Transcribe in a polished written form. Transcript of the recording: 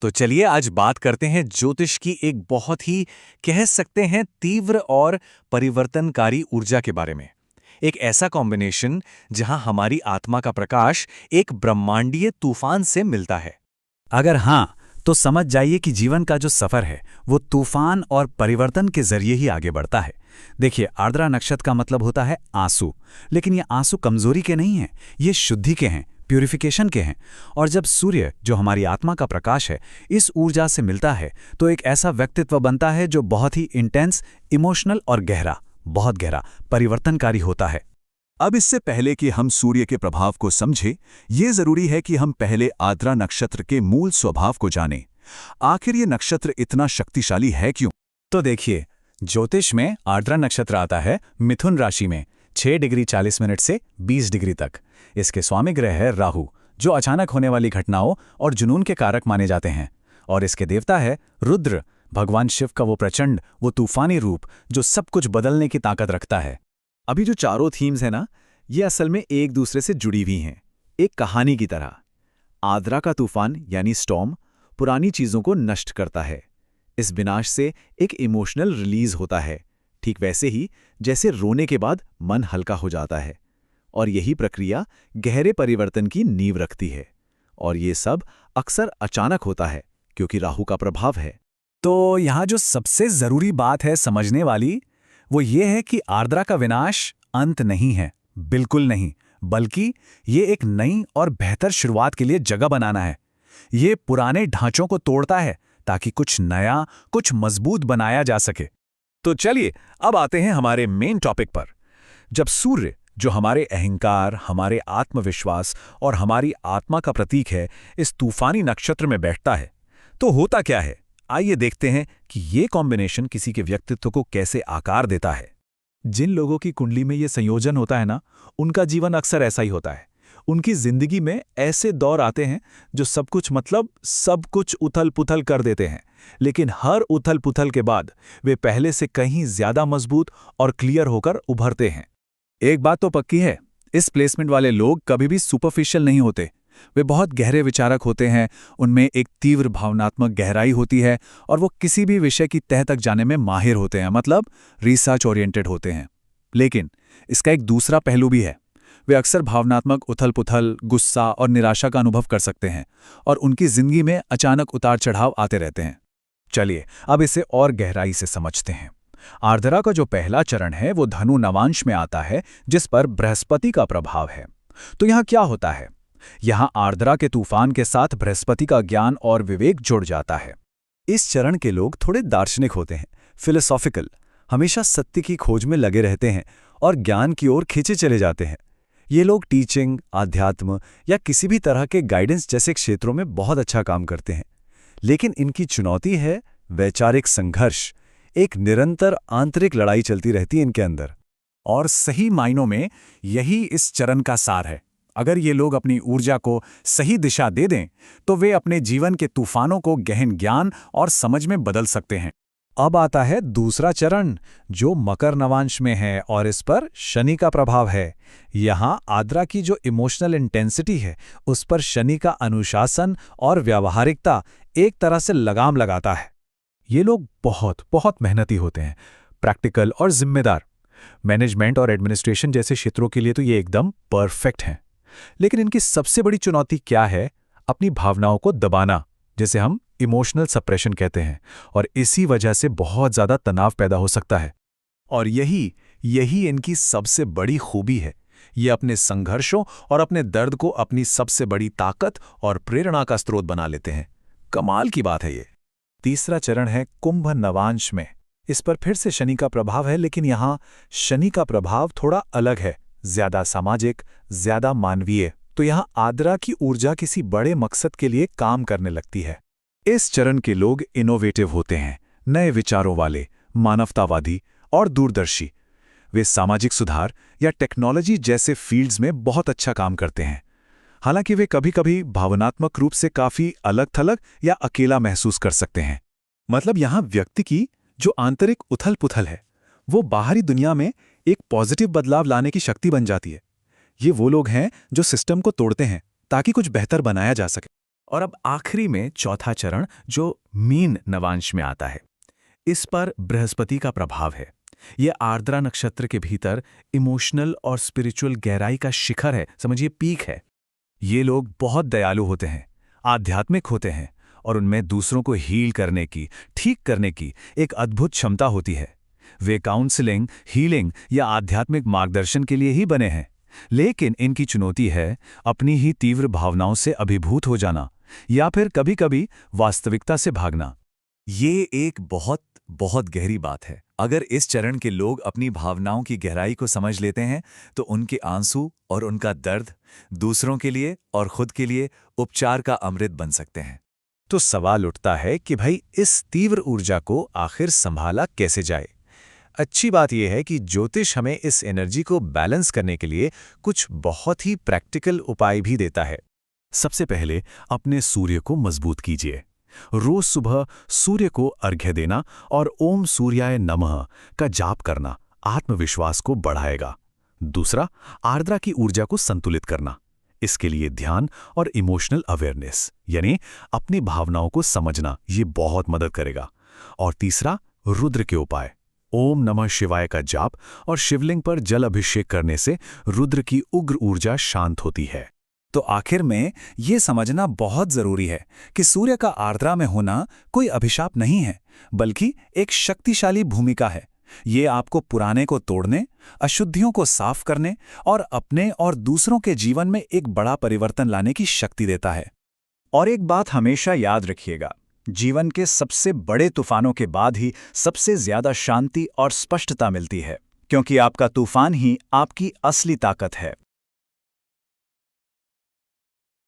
तो चलिए आज बात करते हैं ज्योतिष की एक बहुत ही कह सकते हैं तीव्र और परिवर्तनकारी ऊर्जा के बारे में। एक ऐसा कॉम्बिनेशन जहां हमारी आत्मा का प्रकाश एक ब्रह्मांडीय तूफान से मिलता है। अगर हाँ, तो समझ जाइए कि जीवन का जो सफर है वो तूफान और परिवर्तन के जरिए ही आगे बढ़ता है। देखिए, आर्द्रा नक्षत्र का मतलब होता है आंसू, लेकिन ये आंसू कमजोरी के नहीं हैं, ये शुद्धि के हैं, प्यूरिफिकेशन के हैं। और जब सूर्य, जो हमारी आत्मा का प्रकाश है, इस ऊर्जा से मिलता है तो एक ऐसा व्यक्तित्व बनता है जो बहुत ही इंटेंस, इमोशनल और गहरा, बहुत गहरा, परिवर्तनकारी होता है। अब इससे पहले कि हम सूर्य के प्रभाव को समझें, ये जरूरी है कि हम पहले आर्द्रा नक्षत्र के मूल स्वभाव को जानें। आखिर ये नक्षत्र इतना शक्तिशाली है क्यों? तो देखिए, ज्योतिष में आर्द्रा नक्षत्र आता है मिथुन राशि में 6 डिग्री 40 मिनट से 20 डिग्री तक। इसके स्वामी ग्रह है राहु, जो अचानक होने वाली घटनाओं और जुनून के कारक माने जाते हैं। और इसके देवता है रुद्र, भगवान शिव का वो प्रचंड, वो तूफानी रूप जो सब कुछ बदलने की ताकत रखता है। अभी जो चारों थीम्स हैं ना, ये असल में एक दूसरे से जुड़ी हुई हैं, एक कहानी की तरह। आर्द्रा का तूफान यानी स्टॉर्म पुरानी चीजों को नष्ट करता है। इस विनाश से एक इमोशनल रिलीज होता है, ठीक वैसे ही जैसे रोने के बाद मन हल्का हो जाता है। और यही प्रक्रिया गहरे परिवर्तन की नींव रखती है। और ये सब अक्सर अचानक होता है क्योंकि राहु का प्रभाव है। तो यहाँ जो सबसे जरूरी बात है समझने वाली, वो ये है कि आर्द्रा का विनाश अंत नहीं है, बिल्कुल नहीं, बल्कि ये एक नई और बेहतर शुरुआत के लिए जगह बनाना है। ये पुराने ढांचों को तोड़ता है ताकि कुछ नया, कुछ मजबूत बनाया जा सके। तो चलिए अब आते हैं हमारे मेन टॉपिक पर। जब सूर्य, जो हमारे अहंकार, हमारे आत्मविश्वास और हमारी आत्मा का प्रतीक है, इस तूफानी नक्षत्र में बैठता है, तो होता क्या है? आइए देखते हैं कि ये कॉम्बिनेशन किसी के व्यक्तित्व को कैसे आकार देता है। जिन लोगों की कुंडली में ये संयोजन होता है ना, उनका जीवन अक्सर ऐसा ही होता है। उनकी जिंदगी में ऐसे दौर आते हैं जो सब कुछ उथल-पुथल कर देते हैं, लेकिन हर उथल-पुथल के बाद वे पहले से कहीं ज्यादा मजबूत और क्लियर होकर उभरते हैं। एक बात तो पक्की है, इस प्लेसमेंट वाले लोग कभी भी सुपरफिशियल नहीं होते। वे बहुत गहरे विचारक होते हैं, उनमें एक तीव्र भावनात्मक गहराई होती है और वो किसी भी विषय की तह तक जाने में माहिर होते हैं, मतलब रिसर्च ओरिएंटेड होते हैं। लेकिन इसका एक दूसरा पहलू भी है। वे अक्सर भावनात्मक उथल-पुथल, गुस्सा और निराशा का अनुभव कर सकते हैं और उनकी जिंदगी में अचानक उतार चढ़ाव आते रहते हैं। चलिए अब इसे और गहराई से समझते हैं। आर्द्रा का जो पहला चरण है वो धनु नवांश में आता है, जिस पर बृहस्पति का प्रभाव है। तो यहाँ क्या होता है? यहाँ आर्द्रा के तूफान के साथ बृहस्पति का ज्ञान और विवेक जुड़ जाता है। इस चरण के लोग थोड़े दार्शनिक होते हैं, फिलोसॉफिकल, हमेशा सत्य की खोज में लगे रहते हैं और ज्ञान की ओर खींचे चले जाते हैं। ये लोग टीचिंग, आध्यात्म या किसी भी तरह के गाइडेंस जैसे क्षेत्रों में बहुत अच्छा काम करते हैं। लेकिन इनकी चुनौती है वैचारिक संघर्ष। एक निरंतर आंतरिक लड़ाई चलती रहती है इनके अंदर। और सही मायनों में यही इस चरण का सार है। अगर ये लोग अपनी ऊर्जा को सही दिशा दे दें तो वे अपने जीवन के तूफानों को गहन ज्ञान और समझ में बदल सकते हैं। अब आता है दूसरा चरण, जो मकर नवांश में है और इस पर शनि का प्रभाव है। यहाँ आर्द्रा की जो इमोशनल इंटेंसिटी है, उस पर शनि का अनुशासन और व्यावहारिकता एक तरह से लगाम लगाता है। ये लोग बहुत बहुत मेहनती होते हैं, प्रैक्टिकल और जिम्मेदार। मैनेजमेंट और एडमिनिस्ट्रेशन जैसे क्षेत्रों के लिए तो ये एकदम परफेक्ट हैं। लेकिन इनकी सबसे बड़ी चुनौती क्या है? अपनी भावनाओं को दबाना, जिसे हम इमोशनल सप्रेशन कहते हैं। और इसी वजह से बहुत ज्यादा तनाव पैदा हो सकता है। और यही इनकी सबसे बड़ी खूबी है। ये अपने संघर्षों और अपने दर्द को अपनी सबसे बड़ी ताकत और प्रेरणा का स्रोत बना लेते हैं। कमाल की बात है ये। तीसरा चरण है कुंभ नवांश में। इस पर फिर से शनि का प्रभाव है, लेकिन यहाँ शनि का प्रभाव थोड़ा अलग है, ज्यादा सामाजिक, ज्यादा मानवीय। तो यहाँ आर्द्रा की ऊर्जा किसी बड़े मकसद के लिए काम करने लगती है। इस चरण के लोग इनोवेटिव होते हैं, नए विचारों वाले, मानवतावादी और दूरदर्शी। वे सामाजिक सुधार या टेक्नोलॉजी जैसे फील्ड्स में बहुत अच्छा काम करते हैं। हालांकि वे कभी-कभी भावनात्मक रूप से काफी अलग-थलग या अकेला महसूस कर सकते हैं। मतलब यहाँ व्यक्ति की जो आंतरिक उथल-पुथल है, वो बाहरी दुनिया में एक पॉजिटिव बदलाव लाने की शक्ति बन जाती है। ये वो लोग हैं जो सिस्टम को तोड़ते हैं ताकि कुछ बेहतर बनाया जा सके। और अब आखिरी में चौथा चरण जो मीन नवांश में आता है, इस पर बृहस्पति का प्रभाव है। यह आर्द्रा नक्षत्र के भीतर इमोशनल और स्पिरिचुअल गहराई का शिखर है, समझिए पीक है। ये लोग बहुत दयालु होते हैं, आध्यात्मिक होते हैं और उनमें दूसरों को हील करने की, ठीक करने की एक अद्भुत क्षमता होती है। वे काउंसलिंग, हीलिंग या आध्यात्मिक मार्गदर्शन के लिए ही बने हैं। लेकिन इनकी चुनौती है अपनी ही तीव्र भावनाओं से अभिभूत हो जाना या फिर कभी-कभी वास्तविकता से भागना। ये एक बहुत बहुत गहरी बात है। अगर इस चरण के लोग अपनी भावनाओं की गहराई को समझ लेते हैं तो उनके आंसू और उनका दर्द दूसरों के लिए और खुद के लिए उपचार का अमृत बन सकते हैं। तो सवाल उठता है कि भाई इस तीव्र ऊर्जा को आखिर संभाला कैसे जाए। अच्छी बात यह है कि ज्योतिष हमें इस एनर्जी को बैलेंस करने के लिए कुछ बहुत ही प्रैक्टिकल उपाय भी देता है। सबसे पहले अपने सूर्य को मजबूत कीजिए। रोज सुबह सूर्य को अर्घ्य देना और ओम सूर्याय नमः का जाप करना आत्मविश्वास को बढ़ाएगा। दूसरा, आर्द्रा की ऊर्जा को संतुलित करना। इसके लिए ध्यान और इमोशनल अवेयरनेस यानी अपनी भावनाओं को समझना, ये बहुत मदद करेगा। और तीसरा, रुद्र के उपाय, ओम नमः शिवाय का जाप और शिवलिंग पर जल अभिषेक करने से रुद्र की उग्र ऊर्जा शांत होती है। तो आखिर में ये समझना बहुत जरूरी है कि सूर्य का आर्द्रा में होना कोई अभिशाप नहीं है, बल्कि एक शक्तिशाली भूमिका है। ये आपको पुराने को तोड़ने, अशुद्धियों को साफ करने और अपने और दूसरों के जीवन में एक बड़ा परिवर्तन लाने की शक्ति देता है। और एक बात हमेशा याद रखिएगा, जीवन के सबसे बड़े तूफानों के बाद ही सबसे ज्यादा शांति और स्पष्टता मिलती है, क्योंकि आपका तूफान ही आपकी असली ताकत है।